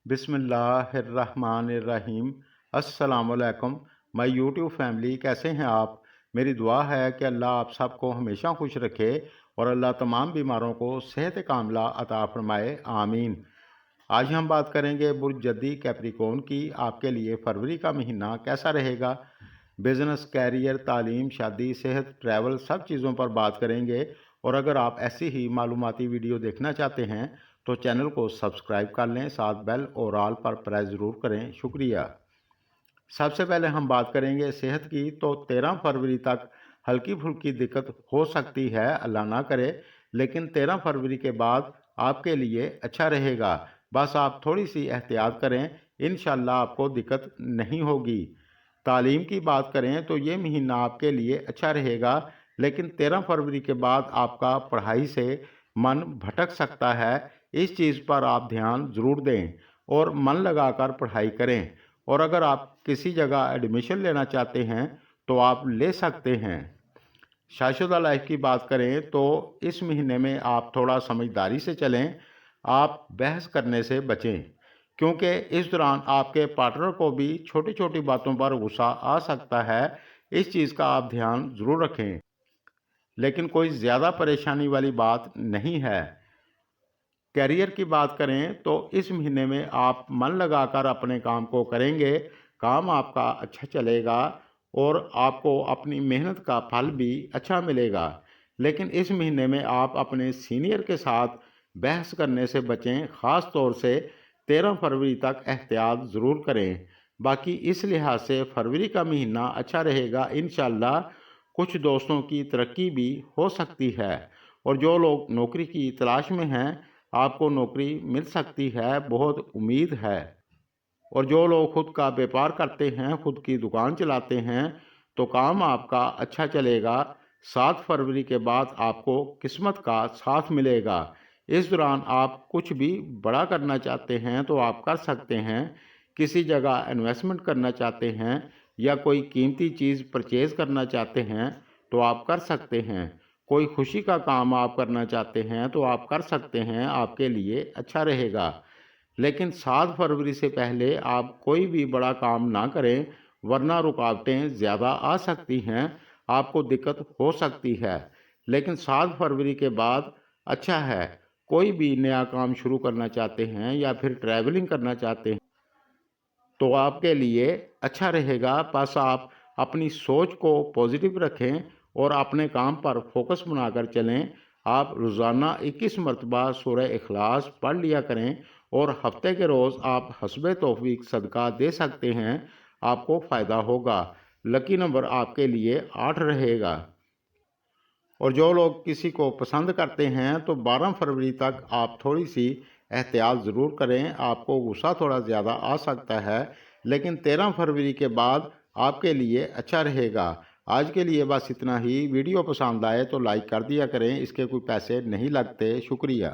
बिस्मिल्लाहिर्रहमानिर्रहीम। अस्सलाम वालेकुम माय यूट्यूब फैमिली, कैसे हैं आप। मेरी दुआ है कि अल्लाह आप सबको हमेशा खुश रखे और अल्लाह तमाम बीमारों को सेहत कामिला अता फरमाए, आमीन। आज हम बात करेंगे बुर्ज जद्दी कैप्रिकॉर्न की। आपके लिए फरवरी का महीना कैसा रहेगा। बिज़नेस, कैरियर, तालीम, शादी, सेहत, ट्रैवल, सब चीज़ों पर बात करेंगे। और अगर आप ऐसी ही मालूमाती वीडियो देखना चाहते हैं तो चैनल को सब्सक्राइब कर लें, साथ बेल और ऑल पर प्रेस ज़रूर करें, शुक्रिया। सबसे पहले हम बात करेंगे सेहत की। तो 13 फरवरी तक हल्की फुल्की दिक्कत हो सकती है, अल्लाह ना करे, लेकिन 13 फरवरी के बाद आपके लिए अच्छा रहेगा। बस आप थोड़ी सी एहतियात करें, इंशाल्लाह आपको दिक्कत नहीं होगी। तालीम की बात करें तो ये महीना आपके लिए अच्छा रहेगा, लेकिन 13 फरवरी के बाद आपका पढ़ाई से मन भटक सकता है। इस चीज़ पर आप ध्यान ज़रूर दें और मन लगाकर पढ़ाई करें। और अगर आप किसी जगह एडमिशन लेना चाहते हैं तो आप ले सकते हैं। शादीशुदा लाइफ की बात करें तो इस महीने में आप थोड़ा समझदारी से चलें, आप बहस करने से बचें, क्योंकि इस दौरान आपके पार्टनर को भी छोटी छोटी बातों पर गुस्सा आ सकता है। इस चीज़ का आप ध्यान ज़रूर रखें, लेकिन कोई ज़्यादा परेशानी वाली बात नहीं है। कैरियर की बात करें तो इस महीने में आप मन लगाकर अपने काम को करेंगे, काम आपका अच्छा चलेगा और आपको अपनी मेहनत का फल भी अच्छा मिलेगा। लेकिन इस महीने में आप अपने सीनियर के साथ बहस करने से बचें, ख़ास तौर से 13 फरवरी तक एहतियात ज़रूर करें। बाकी इस लिहाज से फरवरी का महीना अच्छा रहेगा इंशाल्लाह। कुछ दोस्तों की तरक्की भी हो सकती है और जो लोग नौकरी की तलाश में हैं आपको नौकरी मिल सकती है, बहुत उम्मीद है। और जो लोग खुद का व्यापार करते हैं, खुद की दुकान चलाते हैं, तो काम आपका अच्छा चलेगा। 7 फरवरी के बाद आपको किस्मत का साथ मिलेगा। इस दौरान आप कुछ भी बड़ा करना चाहते हैं तो आप कर सकते हैं। किसी जगह इन्वेस्टमेंट करना चाहते हैं या कोई कीमती चीज़ परचेज़ करना चाहते हैं तो आप कर सकते हैं। कोई खुशी का काम आप करना चाहते हैं तो आप कर सकते हैं, आपके लिए अच्छा रहेगा। लेकिन 7 फरवरी से पहले आप कोई भी बड़ा काम ना करें, वरना रुकावटें ज़्यादा आ सकती हैं, आपको दिक्कत हो सकती है। लेकिन 7 फरवरी के बाद अच्छा है। कोई भी नया काम शुरू करना चाहते हैं या फिर ट्रैवलिंग करना चाहते हैं तो आपके लिए अच्छा रहेगा। बस आप अपनी सोच को पॉजिटिव रखें और अपने काम पर फोकस बनाकर चलें। आप रोज़ाना 21 मरतबा सूरह इखलास पढ़ लिया करें और हफ्ते के रोज़ आप हस्बे तौफीक सदका दे सकते हैं, आपको फ़ायदा होगा। लकी नंबर आपके लिए 8 रहेगा। और जो लोग किसी को पसंद करते हैं तो 12 फरवरी तक आप थोड़ी सी एहतियात ज़रूर करें, आपको गुस्सा थोड़ा ज़्यादा आ सकता है, लेकिन 13 फरवरी के बाद आपके लिए अच्छा रहेगा। आज के लिए बस इतना ही। वीडियो पसंद आए तो लाइक कर दिया करें, इसके कोई पैसे नहीं लगते, शुक्रिया।